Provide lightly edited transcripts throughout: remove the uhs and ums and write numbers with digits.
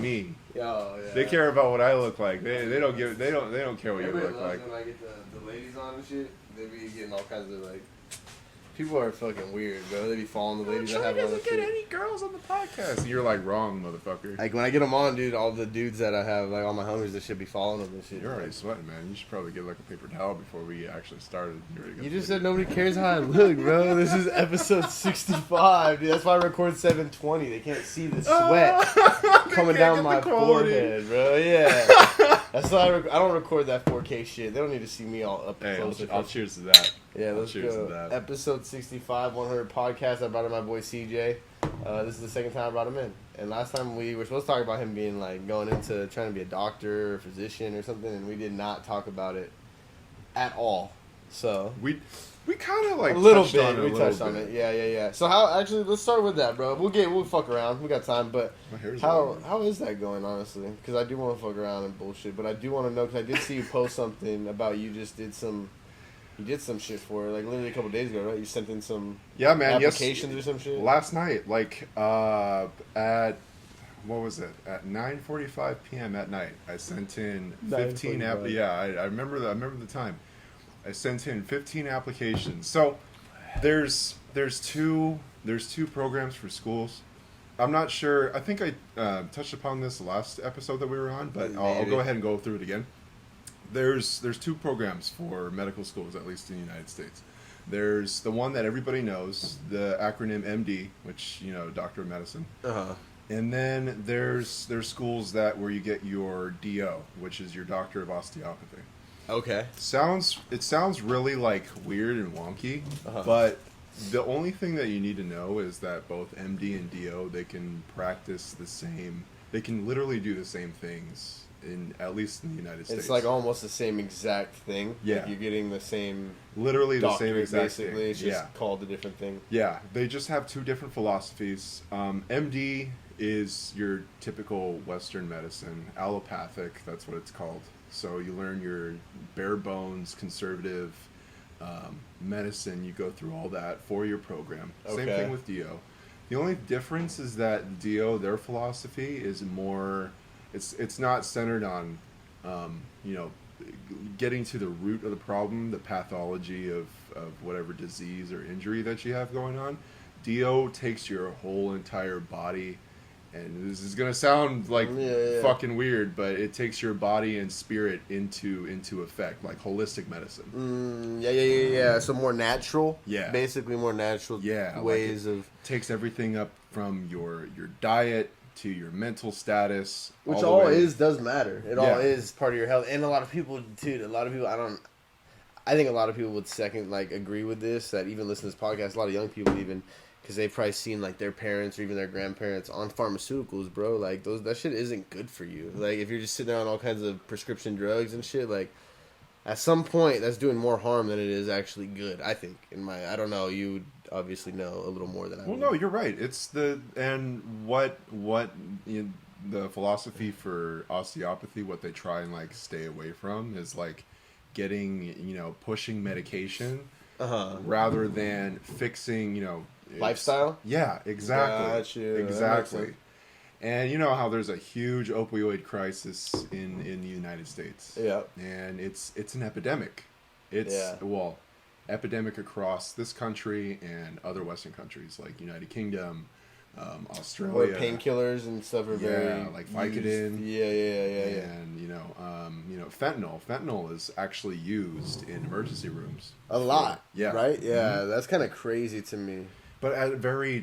me. Oh, yeah. They care about what I look like. They don't care what you Everybody look loves like. when I get the ladies on and shit. They be getting all kinds of like. People are fucking weird, bro. They be following the ladies I have on and doesn't get any girls on the podcast. And you're like, wrong, motherfucker. Like, when I get them on, dude, all the dudes that I have, like, all my homies that should be following them and shit. You're already sweating, man. You should probably get like a paper towel before we actually started. You just said nobody cares how I look, bro. This is episode 65, dude. That's why I record 720. They can't see the sweat coming down my forehead, bro. Yeah. That's why I don't record that 4K shit. They don't need to see me all up close. I'll cheers to that. Yeah, let's go. Episode 65, 100 podcast. I brought in my boy CJ. This is the second time I brought him in. And last time we were supposed to talk about him being like going into trying to be a doctor or physician or something, and we did not talk about it at all. So we kind of like a little touched bit. on it. We touched on it. Yeah. So let's start with that, bro. We'll fuck around. We got time, but how is that going, honestly? Because I do want to fuck around and bullshit, but I do want to know because I did see you post something about you just did some. You did some shit for it, like literally a couple days ago, right? You sent in some applications or some shit? Last night, like at, what was it? At 9:45 p.m. at night, I sent in 15 I remember the time. I sent in 15 applications. So there's two programs for schools. I'm not sure. I think I touched upon this last episode that we were on, but I'll go ahead and go through it again. There's two programs for medical schools, at least in the United States. There's the one that everybody knows, the acronym MD, which, Doctor of Medicine. Uh-huh. And then there's schools where you get your DO, which is your Doctor of Osteopathy. Okay. It sounds really like weird and wonky, but the only thing that you need to know is that both MD and DO, they can practice the same. They can literally do the same things. At least in the United States. It's like almost the same exact thing. Yeah. Like you're getting the same... Literally the same exact basically. thing. It's just called a different thing. Yeah. They just have two different philosophies. MD is your typical Western medicine. Allopathic, that's what it's called. So you learn your bare bones, conservative medicine. You go through all that for your program. Okay. Same thing with DO. The only difference is that DO, their philosophy is more... It's not centered on, getting to the root of the problem, the pathology of whatever disease or injury that you have going on. DO takes your whole entire body, and this is gonna sound like fucking weird, but it takes your body and spirit into effect, like holistic medicine. Yeah. So more natural. Yeah. Basically, more natural. Yeah. Ways of takes everything up from your diet to your mental status, which does matter. It all is part of your health, and a lot of people, dude. I think a lot of people would agree with this. That even listen to this podcast, a lot of young people even, because they've probably seen like their parents or even their grandparents on pharmaceuticals, bro. Like that shit isn't good for you. Like if you're just sitting there on all kinds of prescription drugs and shit, like at some point that's doing more harm than it is actually good. I think I don't know. You obviously know a little more than I do. Well, no, you're right. It's the philosophy for osteopathy, what they try and like stay away from is like getting, pushing medication rather than fixing, lifestyle. Yeah, exactly. Gotcha. Exactly. And you know how there's a huge opioid crisis in the United States. Yeah. And it's an epidemic. Epidemic across this country and other Western countries like United Kingdom, Australia. Where painkillers and stuff are very like Vicodin. Yeah. And fentanyl. Fentanyl is actually used in emergency rooms. A lot. Yeah. Right? Yeah, that's kind of crazy to me. But at a very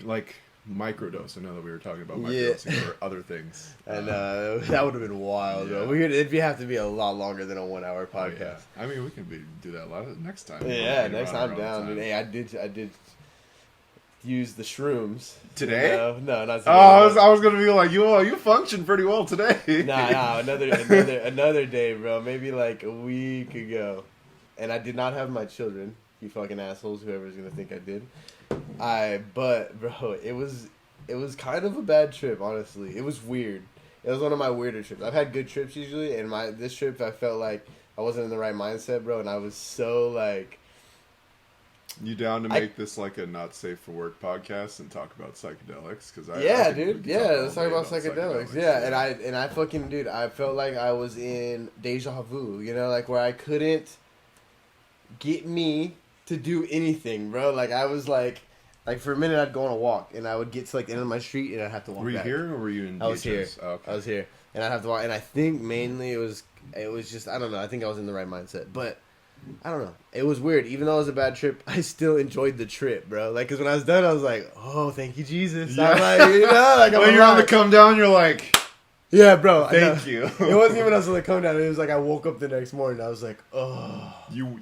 microdose. I know that we were talking about microdosing for other things. And that would have been wild, though. It'd have to be a lot longer than a 1 hour podcast. I mean, we can do that next time. Yeah, next time down, dude. Hey, I did use the shrooms today. No, not today. I was gonna be like, you functioned pretty well today. Nah, another day, bro. Maybe like a week ago, and I did not have my children. You fucking assholes, whoever's gonna think I did. But bro, it was kind of a bad trip, honestly. It was weird. It was one of my weirder trips. I've had good trips usually, and this trip I felt like I wasn't in the right mindset, bro, and I was so You down to make this like a not safe for work podcast and talk about psychedelics? Because dude. Let's talk about psychedelics. Yeah, and I fucking, dude, I felt like I was in deja vu. You know, like where I couldn't get me to do anything, bro. Like I was like for a minute I'd go on a walk and I would get to like the end of my street and I'd have to walk. Were you back. here or were you in? I was here. Oh, okay. I was here, and I'd have to walk. And I think mainly it was just, I don't know. I think I was in the right mindset, but I don't know. It was weird. Even though it was a bad trip, I still enjoyed the trip, bro. Like, cause when I was done, I was like, oh, thank you, Jesus. Yeah. I'm like, you know, like when you're on the come down, you're like, yeah, bro. Thank you. It wasn't even us on the come down. It was like I woke up the next morning. I was like, oh. You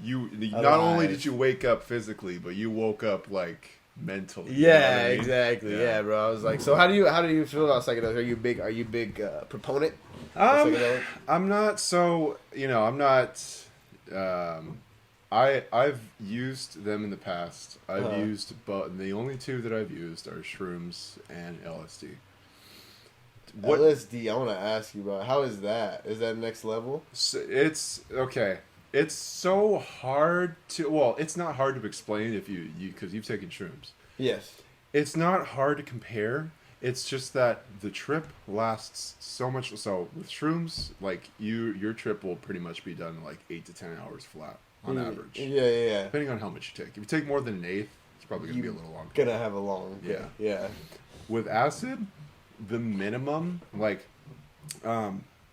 not only did you wake up physically, but you woke up like mentally. Yeah, you know what I mean? exactly. Yeah, bro. I was like, so how do you feel about psychedelics? Are you big proponent? I'm not. So I'm not. I've used them in the past. I've used, but the only two that I've used are shrooms and LSD. What LSD? I want to ask you about. How is that? Is that next level? It's okay. It's so hard to. Well, it's not hard to explain if you because you've taken shrooms. Yes. It's not hard to compare. It's just that the trip lasts so much. So with shrooms, like your trip will pretty much be done in like 8 to 10 hours flat on average. Yeah. Depending on how much you take. If you take more than an eighth, it's probably gonna be a little longer. Gonna have a long. Yeah. With acid, the minimum, like,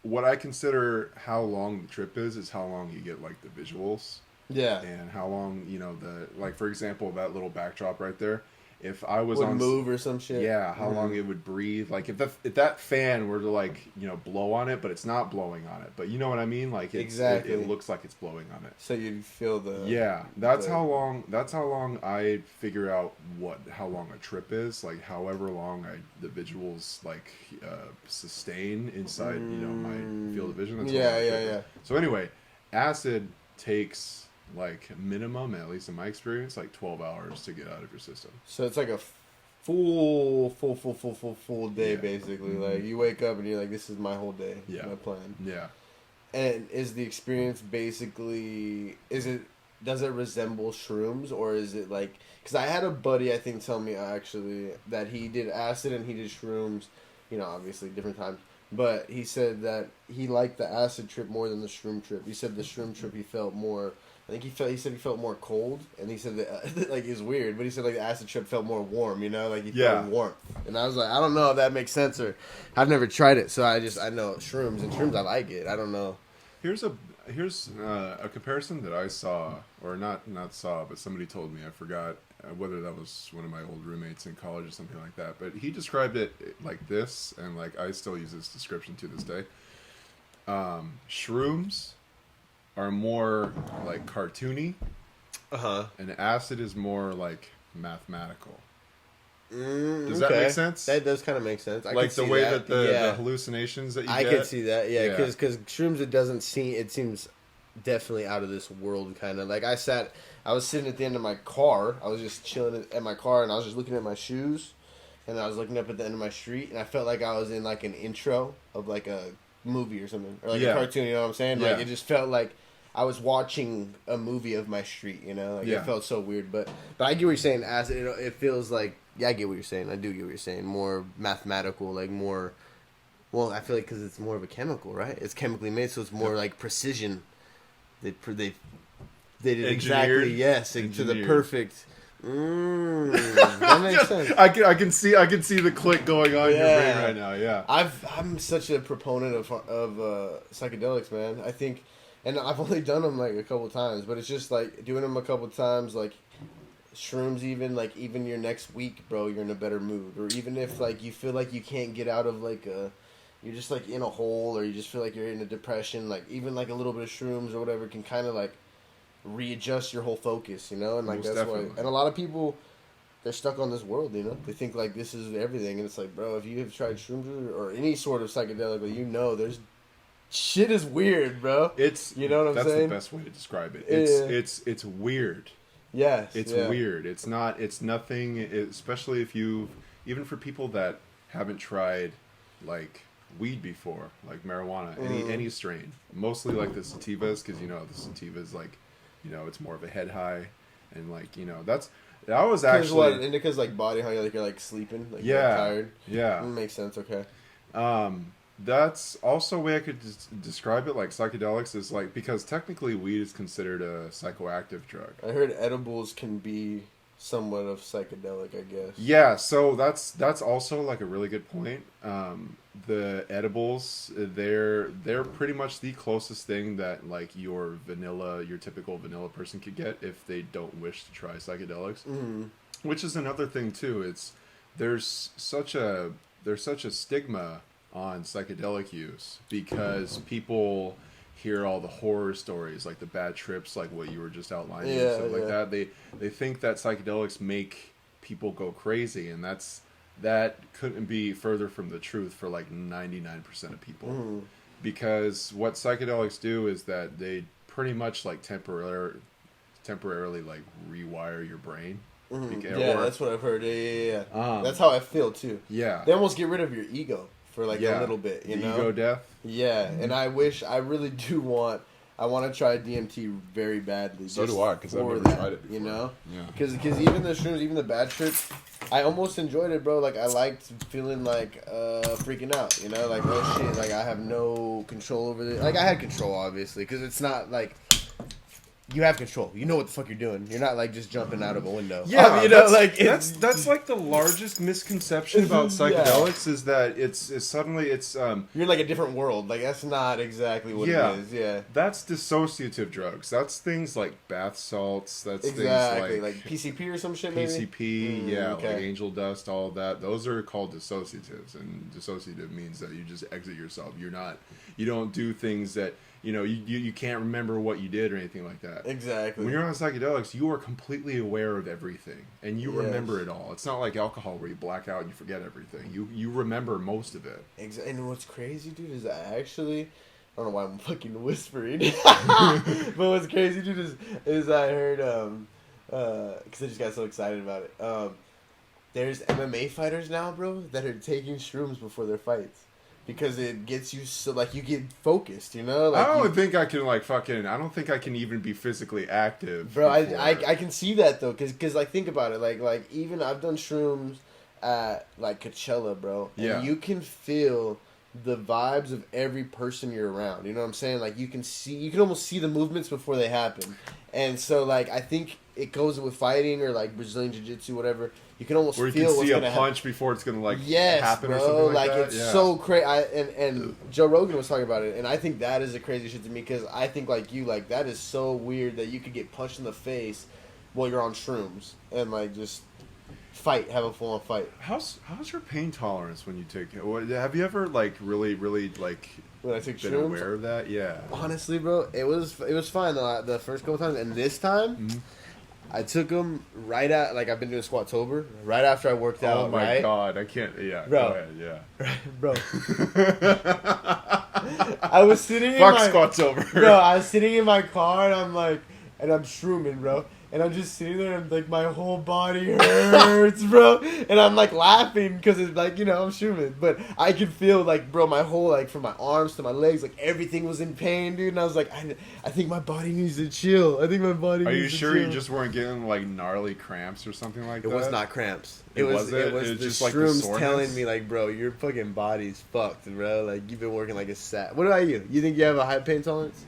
what I consider how long the trip is how long you get like the visuals. Yeah. And how long for example, that little backdrop right there. If I was would on move or some shit. Yeah, how long it would breathe. Like if that fan were to blow on it, but it's not blowing on it. But you know what I mean? Like exactly. It looks like it's blowing on it. So you feel the That's how long I figure out how long a trip is. Like however long the visuals sustain inside my field of vision. That's yeah. So anyway, acid takes like minimum, at least in my experience, like 12 hours to get out of your system. So it's like a full day, basically. Mm-hmm. Like you wake up and you're like, this is my whole day. Yeah. My plan. Yeah. And is the experience basically, does it resemble shrooms, or is it like, because I had a buddy, I think, tell me actually that he did acid and he did shrooms, obviously different times. But he said that he liked the acid trip more than the shroom trip. He said the shroom trip he felt more, he said he felt more cold, and he said that like it's weird, but he said like the acid trip felt more warm, like he felt warmth. And I was like, I don't know if that makes sense, or I've never tried it, so I know shrooms, and shrooms I like it. I don't know. Here's a comparison that I saw, or not saw, but somebody told me. I forgot whether that was one of my old roommates in college or something like that. But he described it like this, and like I still use this description to this day. Shrooms are more like cartoony, and acid is more like mathematical. Does that make sense? That does kind of make sense. Like the way that the hallucinations that you get. I could see that, because shrooms, it seems definitely out of this world, kind of. Like I was sitting at the end of my car. I was just chilling at my car, and I was just looking at my shoes, and I was looking up at the end of my street, and I felt like I was in like an intro of like a movie or something, or like a cartoon. You know what I'm saying? Like it just felt like I was watching a movie of my street. It felt so weird. But I get what you're saying. As it feels like, I get what you're saying. I do get what you're saying. More mathematical, like more. Well, I feel like because it's more of a chemical, right? It's chemically made, so it's more like precision. They did exactly to the perfect. That makes sense. I can see the click going on in your brain right now. Yeah, I'm such a proponent of psychedelics, man. I think, and I've only done them like a couple times, but it's just like doing them a couple times, like shrooms. Even your next week, bro, you're in a better mood. Or even if like you feel like you can't get out of you're just like in a hole, or you just feel like you're in a depression. Like even like a little bit of shrooms or whatever can kind of like readjust your whole focus, and like most that's definitely. why. And a lot of people, they're stuck on this world, they think like this is everything, and it's like, bro, if you have tried shrooms or any sort of psychedelic, there's shit is weird, bro. It's what I'm saying. That's the best way to describe it. It's weird. Yes, it's weird. It's not. It's nothing. Especially if even for people that haven't tried like weed before, like marijuana, any strain, mostly like the sativas, because the sativas like. It's more of a head high, And like, you know, that was actually what indica's like body, how you're like sleeping, like yeah, you're tired. Yeah, That makes sense. Okay. That's also a way I could describe it. Like psychedelics is like, because technically weed is considered a psychoactive drug. I heard edibles can be somewhat of psychedelic, I guess. Yeah, so that's also like a really good point. The edibles, they're pretty much the closest thing that like your typical vanilla person could get if they don't wish to try psychedelics. Mm-hmm. Which is another thing too. There's such a stigma on psychedelic use because people hear all the horror stories, like the bad trips, like what you were just outlining, and stuff like that. They think that psychedelics make people go crazy, and that couldn't be further from the truth for like 99% of people. Mm-hmm. Because what psychedelics do is that they pretty much like temporarily like rewire your brain. Mm-hmm. Yeah, that's what I've heard. Yeah. That's how I feel too. Yeah. They almost get rid of your ego for like a little bit, you know? Ego death? Yeah, and I really do want to try DMT very badly. So do I, because I've never tried it before. You know? Yeah. Because even the shrooms, even the bad trips, I almost enjoyed it, bro. Like, I liked feeling like freaking out, you know? Like, oh shit, like I have no control over this. Like, I had control, obviously, because it's not like... You have control. You know what the fuck you're doing. You're not like just jumping out of a window. Yeah, you know, like that's like the largest misconception about psychedelics is that it's suddenly you're in like a different world. Like that's not exactly what it is. Yeah, that's dissociative drugs. That's things like bath salts. That's exactly things like PCP or some shit. Maybe? PCP, like angel dust, all of that. Those are called dissociatives, and dissociative means that you just exit yourself. You don't do things that. You know, you can't remember what you did or anything like that. Exactly. When you're on psychedelics, you are completely aware of everything, and you remember it all. It's not like alcohol where you black out and you forget everything. You remember most of it. Exactly. And what's crazy, dude, is I don't know why I'm fucking whispering, but what's crazy, dude, is I heard because I just got so excited about it. There's MMA fighters now, bro, that are taking shrooms before their fights. Because it gets you so, like, you get focused, you know? Like, I don't think I can, like, I don't think I can even be physically active. Bro, I can see that, though, because, like, think about it. Like, even I've done shrooms at, like, Coachella, bro. And you can feel the vibes of every person you're around. You know what I'm saying? Like, you can almost see the movements before they happen. And so, like, I think it goes with fighting or, like, Brazilian Jiu-Jitsu, whatever. You can almost feel what's going to happen. Or you can see a punch before it's going to, like, happen bro, or something like that. It's so crazy. And Joe Rogan was talking about it, and I think that is the crazy shit to me, because I think, like you, like, that is so weird that you could get punched in the face while you're on shrooms and, like, just have a full-on fight. How's your pain tolerance when you take it? Have you ever, like, really, like... When I took been shrooms? Aware of that? Yeah. Honestly, bro, it was fine the first couple times, and this time... Mm-hmm. I took them right at, like, I've been doing Squattober, right after I worked out, Oh, my God. I can't, bro. Go ahead, yeah. Bro. I was sitting Squattober. Bro, I was sitting in my car, and I'm shrooming, bro. And I'm just sitting there, and, like, my whole body hurts, bro. And I'm, like, laughing, because it's, like, you know, I'm shrooming. But I could feel, like, bro, my whole, like, from my arms to my legs, like, everything was in pain, dude. And I was like, I think my body needs to chill. I think my body needs to chill. Are you sure you just weren't getting, like, gnarly cramps or something like that? It was not cramps. It was the just shrooms like telling me, like, bro, your fucking body's fucked, bro. Like, you've been working like a sap. What about you? You think you have a high pain tolerance?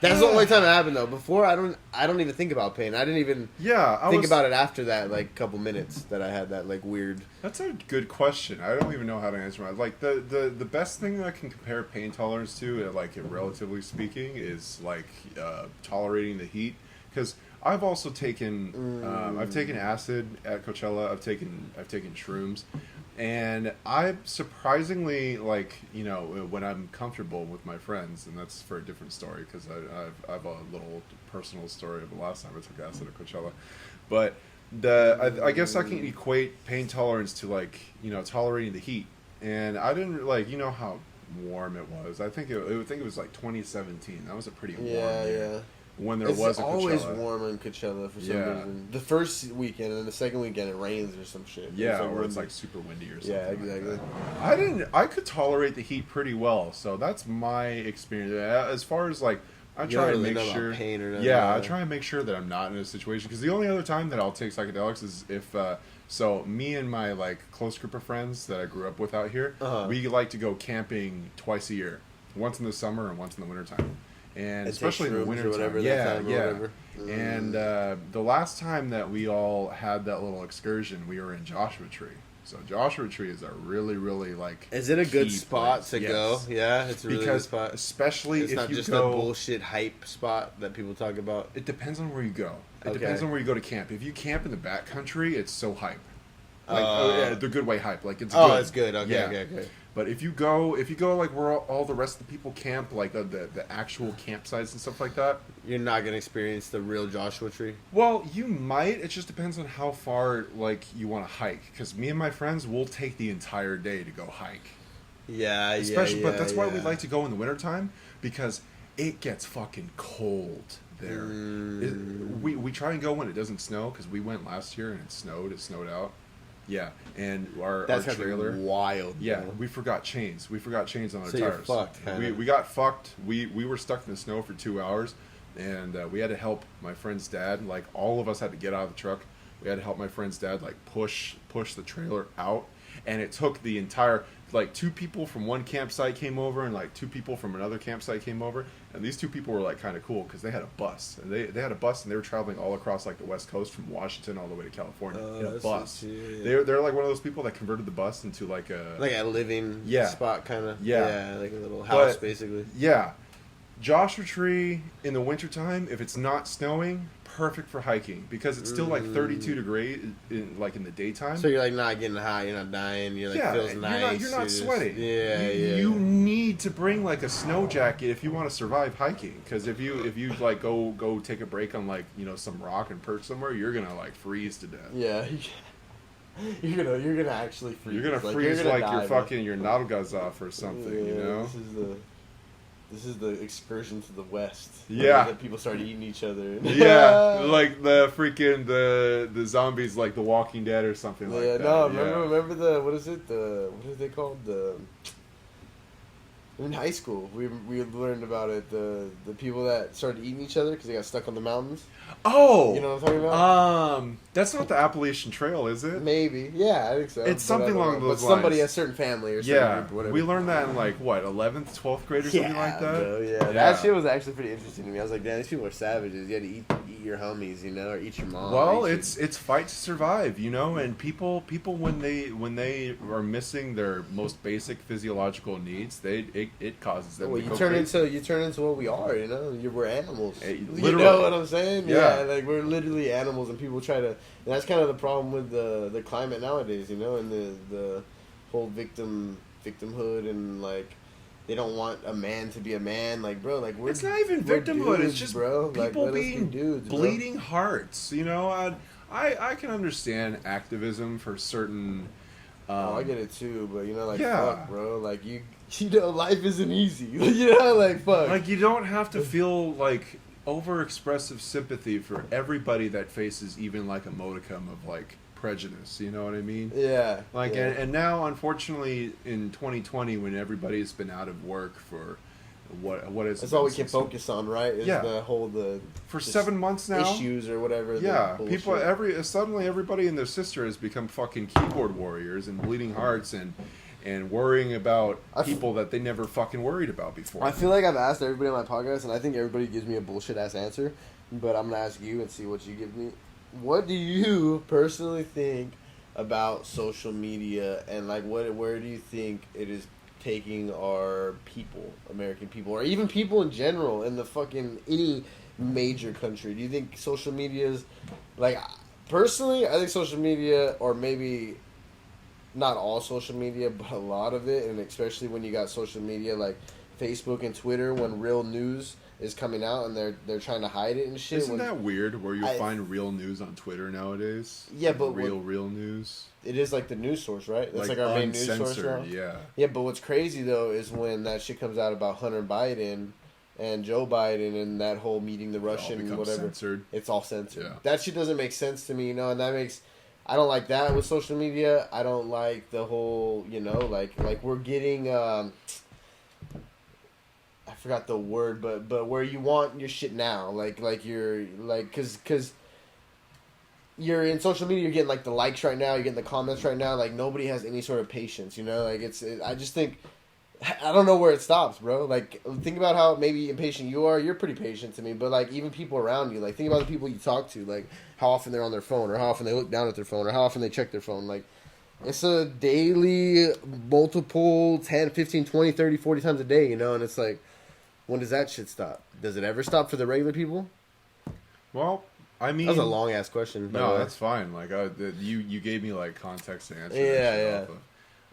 That's the only time it happened, though. Before, I don't even think about pain. I didn't even think about it after that, like, couple minutes that I had that, like, weird... That's a good question. I don't even know how to answer it. Like, the best thing that I can compare pain tolerance to, like, relatively speaking, is, like, tolerating the heat. Because I've also taken... I've taken acid at Coachella. I've taken shrooms. And I surprisingly, like, you know, when I'm comfortable with my friends, and that's for a different story, because I have a little personal story of the last time I took acid at Coachella. But I guess I can equate pain tolerance to, like, you know, tolerating the heat. And I didn't, like, you know how warm it was. I think it was like 2017. That was a pretty warm year. Yeah. When there was a Coachella. It's always warm in Coachella for some reason. The first weekend, and then the second weekend it rains or some shit. Yeah, or it's like super windy or something. Yeah, exactly. Like I could tolerate the heat pretty well, so that's my experience. As far as like I You try don't and really make know about sure. pain or nothing Yeah, like I that. try and make sure that I'm not in a situation because the only other time that I'll take psychedelics is if. So me and my like close group of friends that I grew up with out here, we like to go camping twice a year, once in the summer and once in the wintertime. And especially in the winter or whatever time. that Yeah, time or yeah. whatever. And the last time that we all had that little excursion, we were in Joshua Tree. So Joshua Tree is a really, really like. Is it a good key spot place. to Yes. go? Yeah, it's a really Because good spot. especially It's if not you just go, a bullshit hype spot that people talk about. it depends on where you go. It Okay. depends on where you go to camp. If you camp in the backcountry, it's so hype. Like, the good way hype. Like it's good. Oh, it's good. Okay, Yeah. okay. But if you go like where all the rest of the people camp, like the actual campsites and stuff like that, You're not gonna experience the real Joshua Tree. well, you might. It just depends on how far like you want to hike. Because me and my friends will take the entire day to go hike. Yeah, Especially, but that's why we yeah. like to go in the wintertime because it gets fucking cold there. We try and go when it doesn't snow because we went last year and it snowed out. Yeah, and our That's trailer. wild. Yeah, bro. we forgot chains. We forgot chains on our So you're tires. fucked, kinda. We got fucked. We were stuck in the snow for 2 hours, and we had to help my friend's dad. Like all of us had to get out of the truck. We had to help my friend's dad like push the trailer out, and it took the entire like 2 people from one campsite came over and like 2 people from another campsite came over, and these 2 people were like kind of cool because they had a bus and they had a bus and they were traveling all across like the West Coast from Washington all the way to California in a that's bus. so chill. They're like one of those people that converted the bus into like a living Yeah. spot, kind of. Yeah. Like a little house, But- basically. Yeah. Joshua Tree in the wintertime, if it's not snowing, perfect for hiking because it's still like 32 degrees in the daytime. So you're like not getting hot, you're not dying, you're like yeah, feels and nice. you're not just- sweating. Yeah, You need to bring like a snow jacket if you want to survive hiking because if you like go take a break on like, some rock and perch somewhere, you're going to like freeze to death. Yeah. You're gonna actually freeze. You're going to Like, freeze you're gonna like die, your bro. fucking your nalgas off or something, Yeah, This is the excursion to the west. Yeah. That people start eating each other. Yeah, like the freaking the zombies, like The Walking Dead or something like that. No, yeah. remember what is they called? In high school, we learned about it. The people that started eating each other because they got stuck on the mountains. Oh, You know what I'm talking about? That's not the Appalachian Trail, is it? Maybe, yeah, I think so. It's But I something don't along know. those But somebody, lines. a certain family or certain Yeah, group or whatever. we learned that in like what 11th, 12th grade or something like that. Bro, yeah. That shit was actually pretty interesting to me. I was like, damn, these people are savages. You had to eat your homies, or eat your mom. Well, eat it's fight to survive, and people when they are missing their most basic physiological needs, it causes them. Well, to you go turn crazy. into what we are, we're animals. You Literally. know what I'm saying? Yeah. Like we're literally animals, and people try to. And that's kind of the problem with the climate nowadays, and the whole victimhood, and like they don't want a man to be a man. Like, bro, like It's not even victimhood. dudes, It's just bro. Like, people let us be being dudes, bro. bleeding hearts. I can understand activism for certain. Oh, I get it too, but Yeah. fuck, bro. Like life isn't easy. Like fuck. Like you don't have to feel like over-expressive sympathy for everybody that faces even like a modicum of like prejudice. You know what I mean? Yeah. Like yeah. and now, unfortunately, in 2020, when everybody's been out of work for what is That's all we can focus on, right? Is Yeah. For just 7 months now. issues or whatever. the Yeah, bullshit. people suddenly everybody and their sister has become fucking keyboard warriors and bleeding hearts and worrying about people that they never fucking worried about before. I feel like I've asked everybody on my podcast, and I think everybody gives me a bullshit ass answer. But I'm gonna ask you and see what you give me. What do you personally think about social media, and like where do you think it is taking our people, American people, or even people in general in the fucking any major country? Do you think social media is like, personally, I think social media, or maybe not all social media, but a lot of it, and especially when you got social media like Facebook and Twitter, when real news is coming out and they're trying to hide it and shit. Isn't that weird where you'll find real news on Twitter nowadays? Yeah, but real news. It is like the news source, right? That's like our main news source now. Yeah. Yeah, but what's crazy though is when that shit comes out about Hunter Biden and Joe Biden and that whole meeting the Russian whatever. Censored. It's all censored. Yeah. That shit doesn't make sense to me, and that makes. I don't like that with social media. I don't like the whole, like we're getting. I forgot the word, but where you want your shit now, like you're like because you're in social media, you're getting like the likes right now, you're getting the comments right now, like nobody has any sort of patience, you know, like I just think I don't know where it stops, bro. Like think about how maybe impatient you are. You're pretty patient to me, but like even people around you, like think about the people you talk to, like how often they're on their phone or how often they look down at their phone or how often they check their phone, like. It's a daily, multiple, 10, 15, 20, 30, 40 times a day, you know? And it's like, when does that shit stop? Does it ever stop for the regular people? Well, I mean... That was a long-ass question. No, that's fine. Like, you gave me, like, context to answer yeah.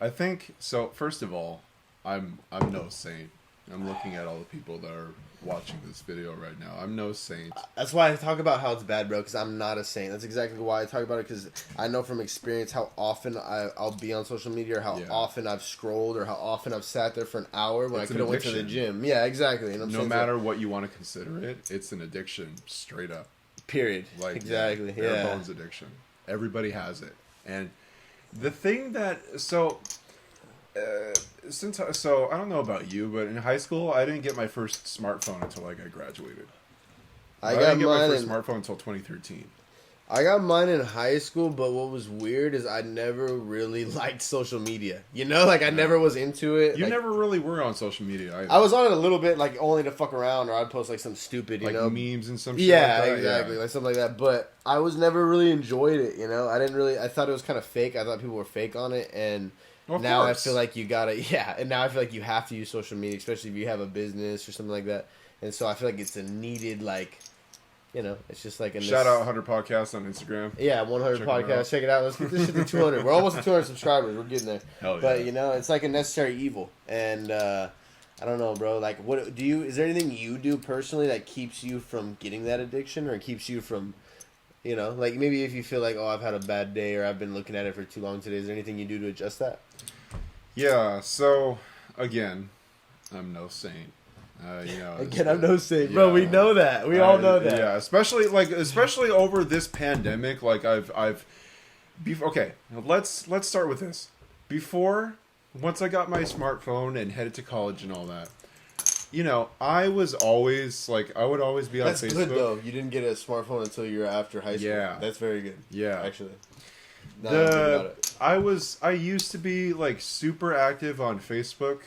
I think, so, first of all, I'm no saint. I'm looking at all the people that are watching this video right now. I'm no saint. That's why I talk about how it's bad, bro, because I'm not a saint. That's exactly why I talk about it, because I know from experience how often I'll be on social media or how often I've scrolled or how often I've sat there for an hour when I could have went to the gym. Yeah, exactly. You know no matter what you want to consider it, it's an addiction, straight up. Period. Like, exactly. Bare bones addiction. Everybody has it. And the thing that... So I don't know about you, but in high school, I didn't get my first smartphone until like I graduated. I didn't get my first smartphone until 2013. I got mine in high school, but what was weird is I never really liked social media. You know, like I never was into it. You like, never really were on social media either. I was on it a little bit, like only to fuck around, or I'd post like some stupid, you know, memes and some shit. Yeah, like that. exactly, like something like that. But I was never really enjoyed it. You know, I thought it was kind of fake. I thought people were fake on it, and. Well, now I feel like you gotta, and now I feel like you have to use social media, especially if you have a business or something like that. And so I feel like it's a needed, like, you know, it's just like a... Shout out 100 Podcasts on Instagram. Yeah, 100 Podcasts. Check it out. Let's get this shit to 200. We're almost at 200 subscribers. We're getting there. Hell yeah. But, you know, it's like a necessary evil. And, I don't know, bro. Like, is there anything you do personally that keeps you from getting that addiction or keeps you from... You know, like maybe if you feel like, oh, I've had a bad day or I've been looking at it for too long today, is there anything you do to adjust that? Yeah, so, again, I'm no saint. You know, again, I'm no saint, bro. We know that. We all know that. Yeah, especially over this pandemic. Like okay, let's start with this. Once I got my smartphone and headed to college and all that, you know, I would always be on Facebook. That's good though. You didn't get a smartphone until you were after high school. Yeah, that's very good. Yeah, actually. I used to be like super active on Facebook,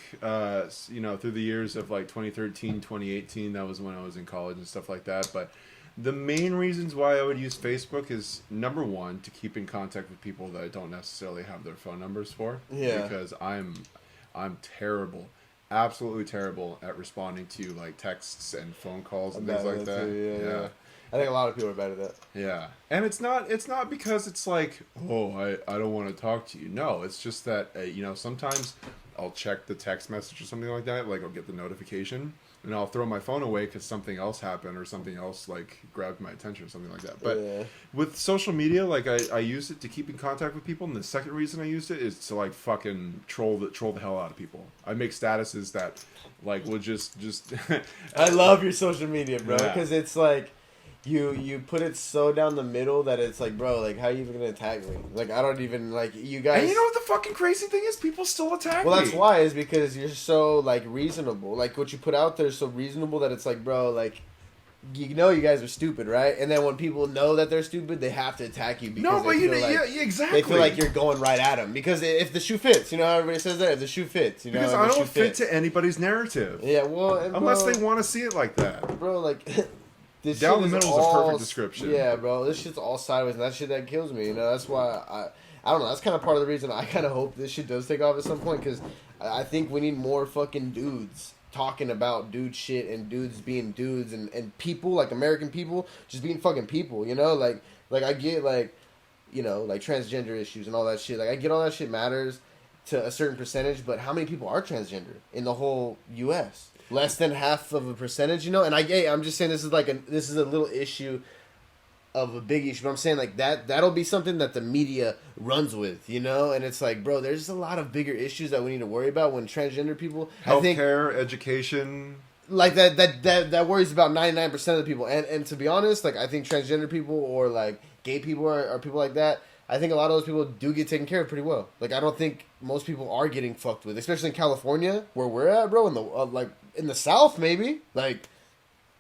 you know, through the years of like 2013, 2018. That was when I was in college and stuff like that. But the main reasons why I would use Facebook is number one, to keep in contact with people that I don't necessarily have their phone numbers for. Yeah. Because I'm terrible. Absolutely terrible at responding to like texts and phone calls and things like that. Yeah. I think a lot of people are bad at that. Yeah. And it's not because it's like, oh, I don't want to talk to you. No, it's just that, you know, sometimes I'll check the text message or something like that. Like I'll get the notification and I'll throw my phone away because something else happened or something else like grabbed my attention or something like that. But with social media, like I use it to keep in contact with people. And the second reason I used it is to like fucking troll the hell out of people. I make statuses that like will just I love your social media, bro, because it's like, You put it so down the middle that it's like, bro, like, how are you even gonna attack me? Like, I don't even, like, you guys... And you know what the fucking crazy thing is? People still attack me. Well, that's why, is because you're so, like, reasonable. Like, what you put out there is so reasonable that it's like, bro, like, you know you guys are stupid, right? And then when people know that they're stupid, they have to attack you because exactly. They feel like you're going right at them. Because if the shoe fits, you know how everybody says that? If the shoe fits, you know, because I don't fit to anybody's narrative. Yeah, well... Unless they want to see it like that. Bro, like... This down the middle is a perfect description. Yeah, bro. This shit's all sideways, and that shit that kills me. You know, that's why I don't know. That's kind of part of the reason I kind of hope this shit does take off at some point, because I think we need more fucking dudes talking about dude shit and dudes being dudes and people, like American people, just being fucking people. You know, like I get like, you know, like transgender issues and all that shit. Like I get all that shit matters to a certain percentage, but how many people are transgender in the whole U.S.? Less than half of a percentage, you know. And I'm just saying this is a little issue of a big issue. But I'm saying like that'll be something that the media runs with, you know. And it's like, bro, there's a lot of bigger issues that we need to worry about when transgender people, healthcare, education, like that worries about 99% of the people. And to be honest, like I think transgender people or like gay people or people like that, I think a lot of those people do get taken care of pretty well. Like, I don't think most people are getting fucked with, especially in California, where we're at, bro. In the in the South, maybe. Like,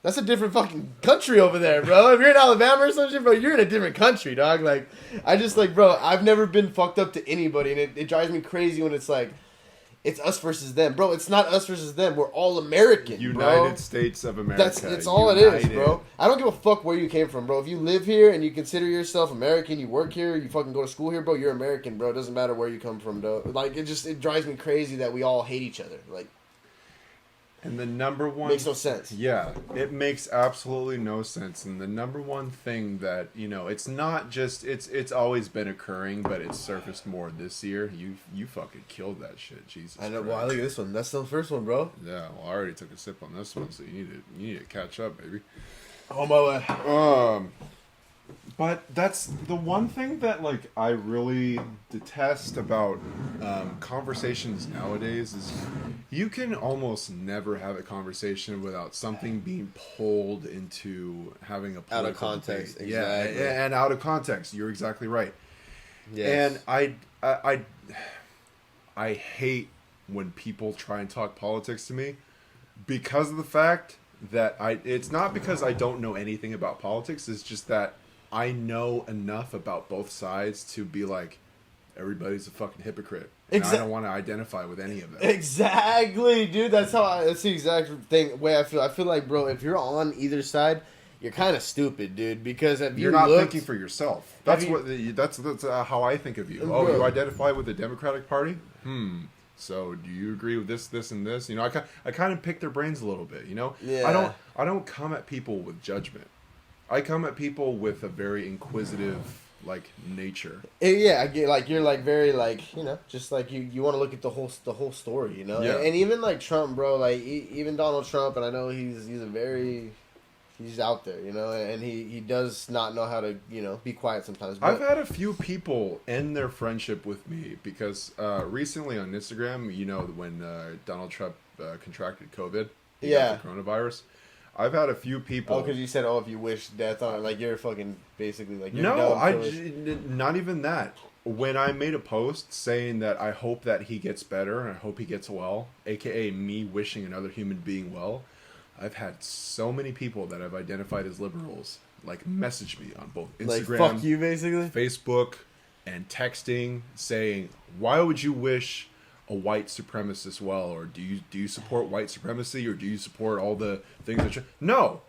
that's a different fucking country over there, bro. If you're in Alabama or some shit, bro, you're in a different country, dog. Like, I just, like, bro, I've never been fucked up to anybody, and it drives me crazy when it's like, it's us versus them. Bro, it's not us versus them. We're all American, United States of America. It's all it is, bro. I don't give a fuck where you came from, bro. If you live here and you consider yourself American, you work here, you fucking go to school here, bro, you're American, bro. It doesn't matter where you come from, though. Like, it drives me crazy that we all hate each other. Like, and the number one... Makes no sense. Yeah, it makes absolutely no sense. And the number one thing that, it's not just... It's always been occurring, but it's surfaced more this year. You fucking killed that shit, Jesus I know. Christ. Well, look at this one. That's the first one, bro. Yeah, well, I already took a sip on this one, so you need to catch up, baby. On my way. But that's the one thing that, like, I really detest about conversations nowadays is you can almost never have a conversation without something being pulled into having a out of context. debate. Exactly. Yeah, and out of context. You're exactly right. Yes. And I hate when people try and talk politics to me because of the fact that it's not because I don't know anything about politics. It's just that I know enough about both sides to be like, everybody's a fucking hypocrite. And I don't want to identify with any of them. Exactly, dude. That's the exact way I feel. I feel like, bro, if you're on either side, you're kind of stupid, dude. Because if you're not thinking for yourself. That's how I think of you. Bro. Oh, you identify with the Democratic Party? So do you agree with this, and this? I kind of pick their brains a little bit. Yeah. I don't come at people with judgment. I come at people with a very inquisitive, nature. Yeah, I get, you're, very, just, you want to look at the whole story, Yeah. And even, Trump, bro, even Donald Trump, and I know he's out there, and he does not know how to, be quiet sometimes. But I've had a few people end their friendship with me because recently on Instagram, when Donald Trump contracted COVID, he got the coronavirus. I've had a few people. Oh, because you said, if you wish death on, you're fucking basically you're no, not even that. When I made a post saying that I hope that he gets better and I hope he gets well, aka me wishing another human being well, I've had so many people that I've identified as liberals message me on both Instagram, fuck you, basically, Facebook, and texting saying, "Why would you wish a white supremacist well, or do you support white supremacy, or do you support all the things that no,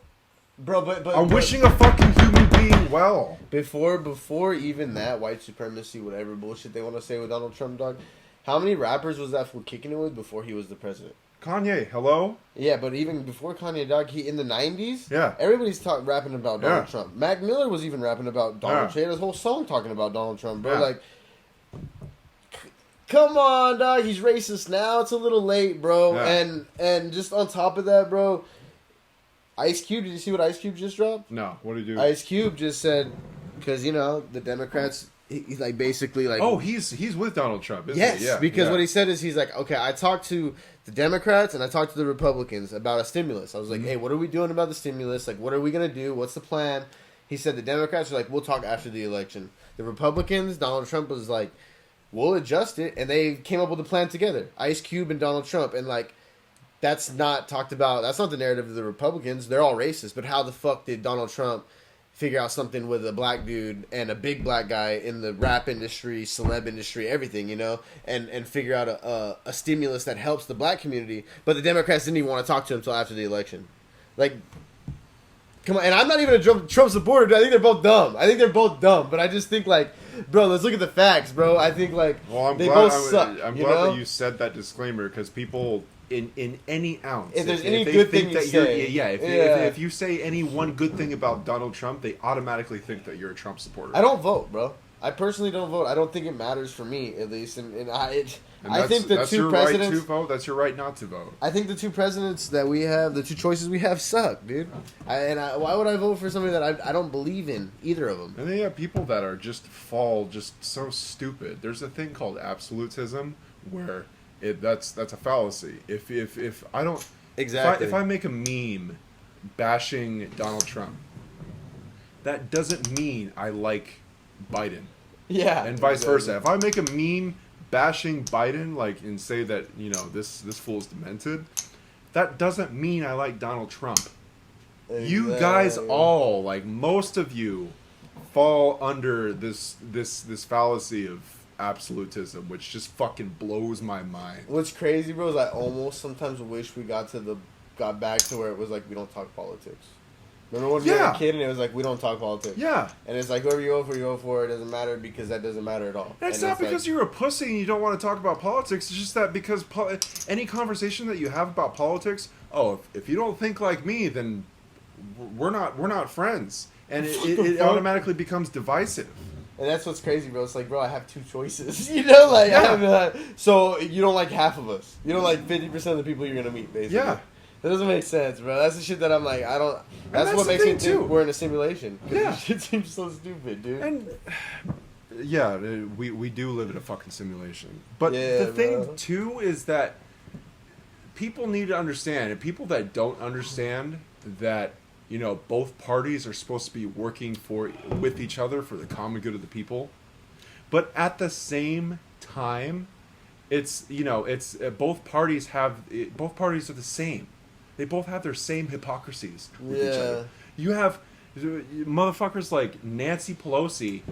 bro? But I'm wishing a fucking human being well." Before even that white supremacy, whatever bullshit they want to say with Donald Trump, dog. How many rappers was that fool kicking it with before he was the president? Kanye, hello. Yeah, but even before Kanye, dog, he in the '90s. Yeah, everybody's rapping about Donald Trump. Mac Miller was even rapping about Donald Trump. He had his whole song talking about Donald Trump, bro. Yeah. Come on, dog. He's racist now. It's a little late, bro. Yeah. And just on top of that, bro, Ice Cube. Did you see what Ice Cube just dropped? No. What did he do? Ice Cube just said, because the Democrats. He's basically Oh, he's with Donald Trump, isn't yes, he? Yeah. Because what he said is he's like, okay, I talked to the Democrats and I talked to the Republicans about a stimulus. I was like, hey, what are we doing about the stimulus? What are we gonna do? What's the plan? He said the Democrats are like, we'll talk after the election. The Republicans, Donald Trump was like, we'll adjust it, and they came up with a plan together. Ice Cube and Donald Trump, and that's not talked about. That's not the narrative of the Republicans. They're all racist. But how the fuck did Donald Trump figure out something with a black dude and a big black guy in the rap industry, celeb industry, everything, and figure out a stimulus that helps the black community? But the Democrats didn't even want to talk to him until after the election. Come on, and I'm not even a Trump supporter, dude. I think they're both dumb. But I just think, bro, let's look at the facts, bro. I think, they both suck. I'm glad that you said that disclaimer, because people, in any ounce, if there's any good thing you say, if you say any one good thing about Donald Trump, they automatically think that you're a Trump supporter. I don't vote, bro. I personally don't vote. I don't think it matters for me, at least. I think the two presidents. Right to vote. That's your right not to vote. I think the two presidents that we have, the two choices we have, suck, dude. Why would I vote for somebody that I don't believe in either of them? And then you have people that are just so stupid. There's a thing called absolutism where that's a fallacy. If I don't exactly if I make a meme bashing Donald Trump, that doesn't mean I like Biden. Yeah. And vice versa. If I make a meme bashing Biden, like, and say that, you know, this fool's demented, that doesn't mean I like Donald Trump. Exactly. You guys all, like, most of you fall under this fallacy of absolutism, which just fucking blows my mind. What's crazy, bro, is I almost sometimes wish we got back to where it was like we don't talk politics. Remember when we were a kid and it was like we don't talk politics? Yeah. And it's like whoever you vote for, it doesn't matter because that doesn't matter at all. And it's not because you're a pussy and you don't want to talk about politics. It's just that because any conversation that you have about politics, if you don't think like me, then we're not friends. And it automatically becomes divisive. And that's what's crazy, bro. It's like, bro, I have two choices. You know, like, so you don't like half of us. You don't like 50% of the people you're going to meet, basically. Yeah. That doesn't make sense, bro. That's the shit that I'm like, I don't... That's what makes me think we're in a simulation. Yeah. This shit seems so stupid, dude. And, yeah, we do live in a fucking simulation. But the thing, too, is that people need to understand, and people that don't understand that, you know, both parties are supposed to be working with each other for the common good of the people. But at the same time, it's, you know, it's both parties are the same. They both have their same hypocrisies with each other. You have motherfuckers like Nancy Pelosi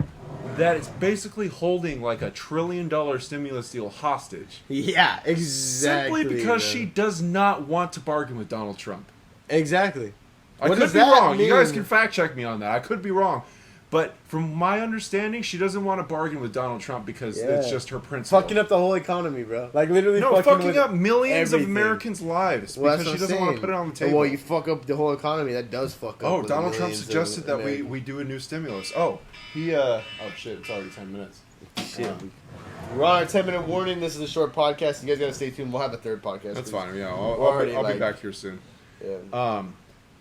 that is basically holding like $1 trillion stimulus deal hostage. Yeah, exactly. Simply because she does not want to bargain with Donald Trump. Exactly. I could be wrong. You guys can fact check me on that. I could be wrong. But from my understanding, she doesn't want to bargain with Donald Trump because it's just her principle. Fucking up the whole economy, bro. Like, literally fucking up millions of Americans' lives because she doesn't want to put it on the table. Well, you fuck up the whole economy. That does fuck up. Oh, Donald Trump suggested that we do a new stimulus. Oh, oh, shit. It's already 10 minutes. Shit. We're on our 10-minute warning. This is a short podcast. You guys got to stay tuned. We'll have a third podcast. That's fine. Yeah, I'll be back here soon. Yeah.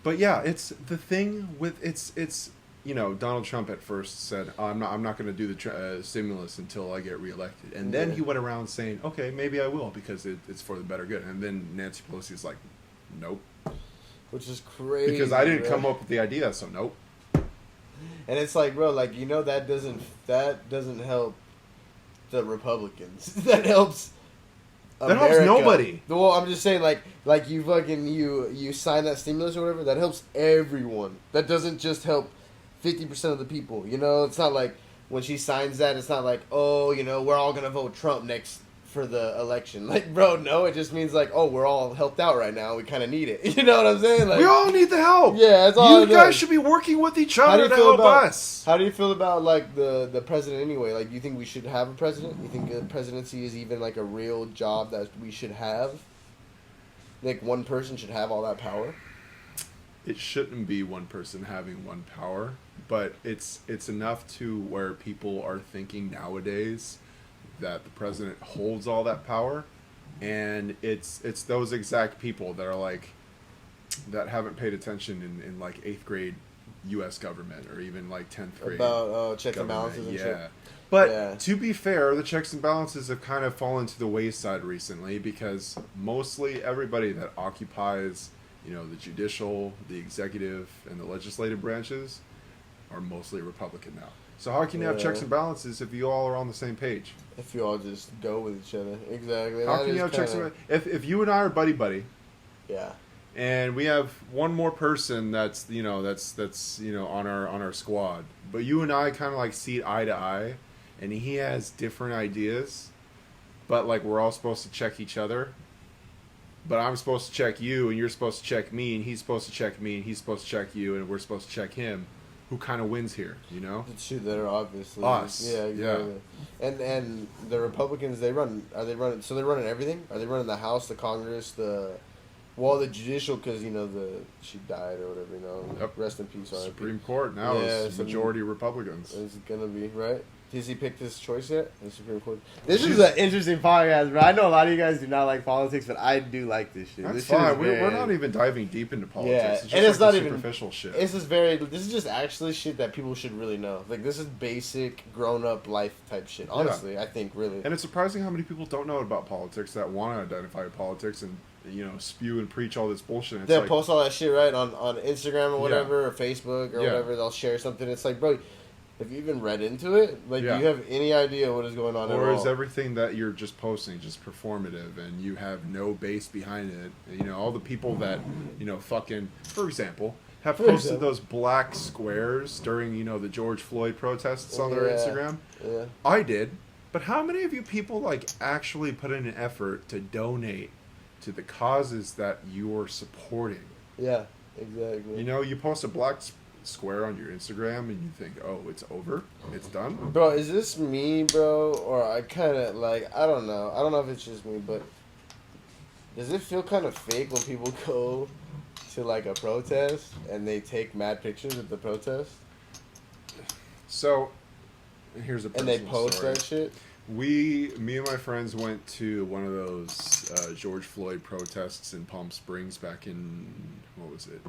But yeah, it's the thing with it's you know, Donald Trump at first said, I'm not going to do the stimulus until I get reelected. And then he went around saying, okay, maybe I will because it's for the better good. And then Nancy Pelosi's like, nope. Which is crazy. Because I didn't come up with the idea, so nope. And it's like, bro, like, you know, that doesn't help the Republicans. That helps America. That helps nobody. Well, I'm just saying, like you fucking, you sign that stimulus or whatever, that helps everyone. That doesn't just help 50% of the people, you know? It's not like when she signs that, it's not like, oh, you know, we're all going to vote Trump next for the election. Like, bro, no, it just means like, oh, we're all helped out right now. We kind of need it. You know what I'm saying? Like, we all need the help. Yeah, that's all. You guys should be working with each other to help us. How do you feel about, like, the president anyway? Like, do you think we should have a president? You think the presidency is even, like, a real job that we should have? Like, one person should have all that power? It shouldn't be one person having one power, but it's enough to where people are thinking nowadays that the president holds all that power, and it's those exact people that are like that haven't paid attention in like 8th grade U.S. government or even like 10th grade about checks and balances and shit. But to be fair, the checks and balances have kind of fallen to the wayside recently because mostly everybody that occupies, you know, the judicial, the executive, and the legislative branches are mostly Republican now. So how can you have checks and balances if you all are on the same page? If you all just go with each other. Exactly. How can you have checks and balances? If you and I are buddy-buddy. Yeah. And we have one more person that's you know on our squad, but you and I kind of like see eye to eye, and he has different ideas, but like we're all supposed to check each other. But I'm supposed to check you, and you're supposed to check me, and he's supposed to check me, and he's supposed to check you, and we're supposed to check him. Who kind of wins here, you know? The two that are obviously us. Yeah, exactly. Yeah. And the Republicans, they're running everything? Are they running the House, the Congress, the judicial? Because you know she died or whatever. You know, yep. Rest in peace. Supreme Court now is majority Republicans. It's gonna be right. Has he picked his choice yet? The Supreme Court. This is an interesting podcast, bro. I know a lot of you guys do not like politics, but I do like this shit. That's fine. We're not even diving deep into politics. Yeah, it's just and it's like not even superficial shit. This is just actually shit that people should really know. Like, this is basic grown-up life type shit. Honestly, I think really. And it's surprising how many people don't know about politics that want to identify with politics and spew and preach all this bullshit. They'll post all that shit right on Instagram or whatever or Facebook or whatever. They'll share something. It's like, bro. Have you even read into it? Like, do you have any idea what is going on at all? Or is everything that you're just posting just performative and you have no base behind it? You know, all the people that, you know, fucking, for example, have posted those black squares during, you know, the George Floyd protests on their Instagram. Yeah. I did. But how many of you people, like, actually put in an effort to donate to the causes that you're supporting? Yeah, exactly. You know, you post a black square on your Instagram and you think, oh, it's over, it's done. Bro, is this me, bro, or I kind of like, I don't know if it's just me, but does it feel kind of fake when people go to like a protest and they take mad pictures of the protest? So here's a and they post story. that shit. Me and my friends went to one of those George Floyd protests in Palm Springs back in, what was it,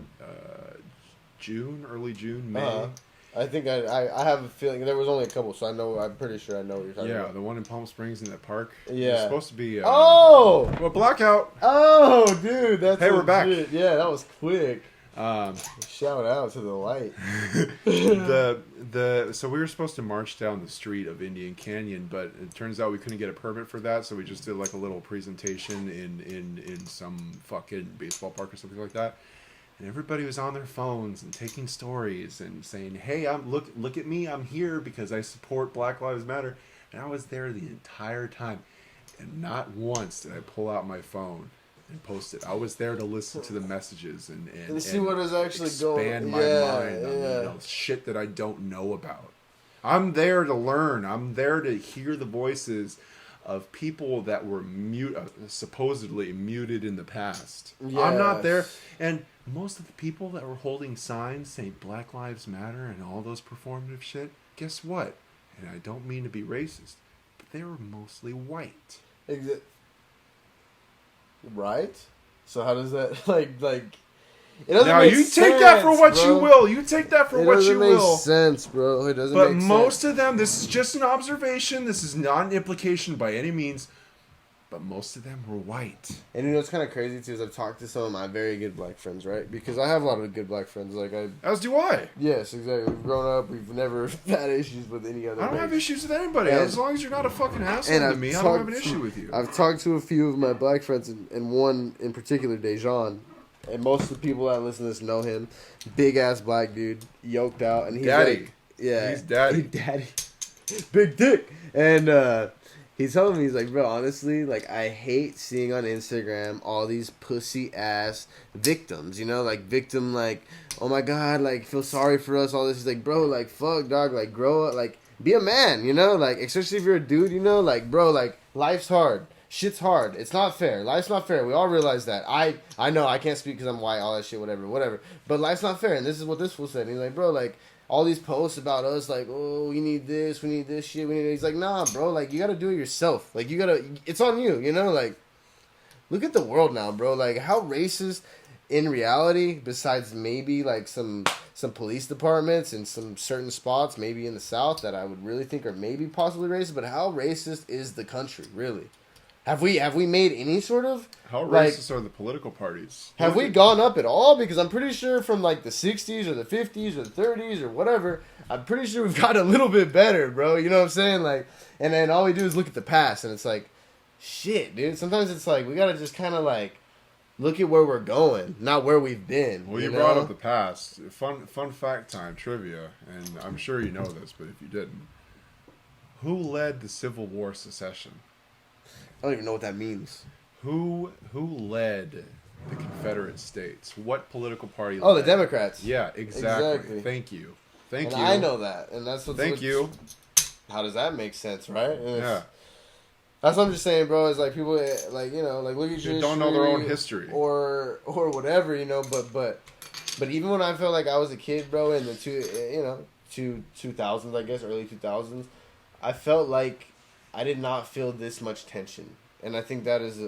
early June, May. I think I have a feeling there was only a couple, so I'm pretty sure I know what you're talking about. Yeah, the one in Palm Springs in that park. Yeah, it was supposed to be. Well, blackout. Oh, dude, that's hey, we're back. Yeah, that was quick. Shout out to the light. So we were supposed to march down the street of Indian Canyon, but it turns out we couldn't get a permit for that, so we just did like a little presentation in some fucking baseball park or something like that. And everybody was on their phones and taking stories and saying, "Hey, look at me, I'm here because I support Black Lives Matter." And I was there the entire time, and not once did I pull out my phone and post it. I was there to listen to the messages and see what is actually going. Expand my mind on, you know, shit that I don't know about. I'm there to learn. I'm there to hear the voices of people that were supposedly muted in the past. Yes. I'm not there. And most of the people that were holding signs saying Black Lives Matter and all those performative shit, guess what? And I don't mean to be racist, but they were mostly white. Right? So how does that like it doesn't now make you sense, take that for what bro. you will. You take that for what you will. It doesn't make sense, bro. It doesn't make sense. But most of them, this is just an observation. This is not an implication by any means. But most of them were white. And you know what's kind of crazy too is I've talked to some of my very good black friends, right? Because I have a lot of good black friends. As do I. Yes, exactly. We've grown up. We've never had issues with any other. I don't have issues with anybody. As long as you're not a fucking asshole to me, I don't have an issue with you. I've talked to a few of my black friends, and one in particular, Dejan. And most of the people that listen to this know him. Big ass black dude, yoked out, and he's daddy. Like, yeah, he's daddy. Daddy, big dick, and he told me, he's like, bro, honestly, like, I hate seeing on Instagram all these pussy ass victims, you know, like victim, like, oh my god, like, feel sorry for us, all this. He's like, bro, like, fuck, dog, like, grow up, like, be a man, you know, like, especially if you're a dude, you know, like, bro, like, life's hard. Shit's hard. It's not fair. Life's not fair. We all realize that. I know I can't speak because I'm white, all that shit, whatever. But life's not fair, and this is what this fool said. He's like, bro, like, all these posts about us, like, oh, we need this shit, He's like, nah, bro, like, you gotta do it yourself. Like, it's on you, you know? Like, look at the world now, bro. Like, how racist, in reality, besides maybe, like, some police departments and some certain spots, maybe in the South, that I would really think are maybe possibly racist, but how racist is the country, really? Have we made any sort of... How racist are the political parties? Have we gone up at all? Because I'm pretty sure from like the 60s or the 50s or the 30s or whatever, I'm pretty sure we've got a little bit better, bro. You know what I'm saying? Like, and then all we do is look at the past, and it's like, shit, dude. Sometimes it's like, we gotta just kind of like look at where we're going, not where we've been. Well, you brought up the past. Fun fact time, trivia, and I'm sure you know this, but if you didn't, who led the Civil War secession? I don't even know what that means. Who led the Confederate States? What political party led? Oh, the Democrats. Yeah, exactly. Thank you. I know that, and that's what. Thank you. How does that make sense, right? Yeah. That's what I'm just saying, bro. Is like people, like, you know, like look at your don't know their own history or whatever, you know. But even when I felt like I was a kid, bro, in the 2000s, I guess, early 2000s, I felt like I did not feel this much tension. And I think that is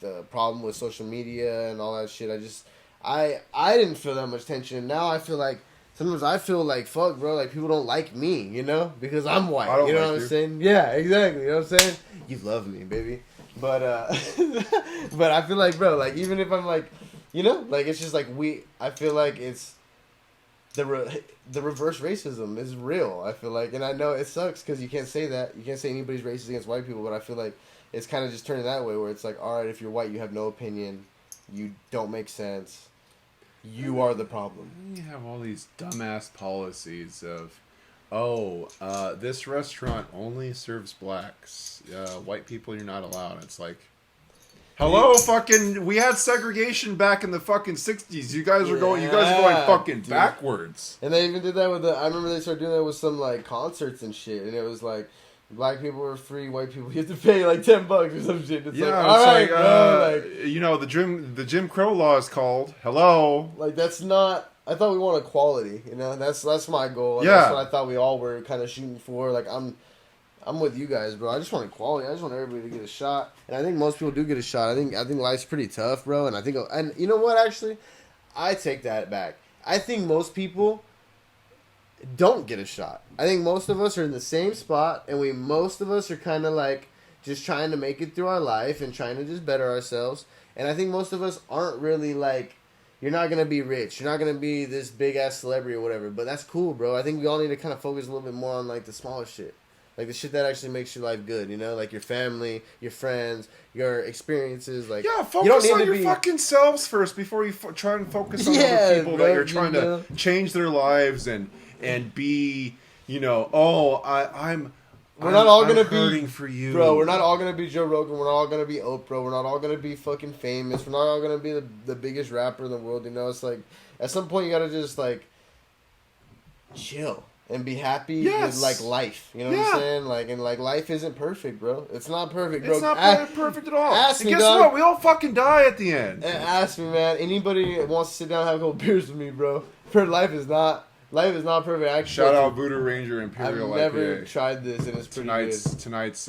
the problem with social media and all that shit. I didn't feel that much tension. And now I feel like, sometimes I feel like, fuck, bro, like people don't like me, you know? Because I'm white. I don't you know like what I'm saying? Yeah, exactly. You know what I'm saying? You love me, baby. But but I feel like, bro, like even if I'm like, you know, like it's just like I feel like it's the reverse racism is real. I feel like, and I know it sucks because you can't say that. You can't say anybody's racist against white people, but I feel like it's kind of just turning that way, where it's like, all right, if you're white, you have no opinion, you don't make sense, you are the problem. You have all these dumbass policies of, this restaurant only serves blacks. White people, you're not allowed. It's like, hello, fucking. We had segregation back in the fucking 60s. You guys are going. You guys are going fucking backwards. And they even did that with the. I remember they started doing that with some like concerts and shit, and it was like, black people were free, white people you have to pay like $10 or some shit. It's you know, the Jim Crow law is called. Hello. Like that's not. I thought we want equality. You know, that's my goal. Yeah. That's what I thought we all were kind of shooting for. Like I'm with you guys, bro. I just want equality. I just want everybody to get a shot, and I think most people do get a shot. I think life's pretty tough, bro. And you know what? Actually, I take that back. I think most people don't get a shot. I think most of us are in the same spot, and most of us are kind of like just trying to make it through our life and trying to just better ourselves. And I think most of us aren't really like, you're not going to be rich. You're not going to be this big-ass celebrity or whatever. But that's cool, bro. I think we all need to kind of focus a little bit more on like the smaller shit. Like the shit that actually makes your life good, you know? Like your family, your friends, your experiences. Like, focus on your fucking selves first before you try and focus on other people that you're trying to change their lives and be, you know, we're not all gonna be for you, bro. We're not all gonna be Joe Rogan. We're not all gonna be Oprah. We're not all gonna be fucking famous. We're not all gonna be the biggest rapper in the world. You know, it's like at some point you gotta just like chill and be happy with like life. You know what I'm saying? Like, and like life isn't perfect, bro. It's not perfect, bro. It's not perfect at all. And guess what? We all fucking die at the end. Ask me, man. Anybody wants to sit down and have a couple beers with me, bro? Life is not perfect. Actually, shout out Voodoo Ranger Imperial IPA. I've never IPA. tried this, and it's pretty good. Tonight's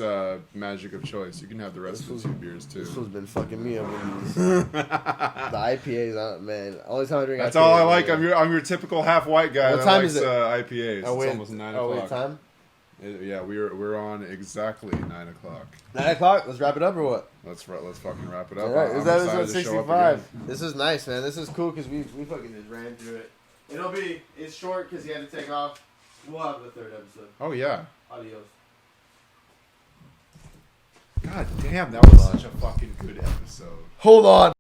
magic of choice. You can have the rest of the 2 beers too. This one's been fucking me up with these. The IPAs, man. Only time I drink. That's IPAs, all I like. Man. I'm your typical half white guy. What time likes, is it? IPAs. Oh, it's almost 9 o'clock. Oh, wait, time? Yeah, we're on exactly 9 o'clock. 9 o'clock. Let's wrap it up or what? Let's fucking wrap it up. All right, this is episode 65. This is nice, man. This is cool because we fucking just ran through it. It's short because he had to take off. We'll have the 3rd episode. Oh, yeah. Adios. God damn, that was such a fucking good episode. Hold on.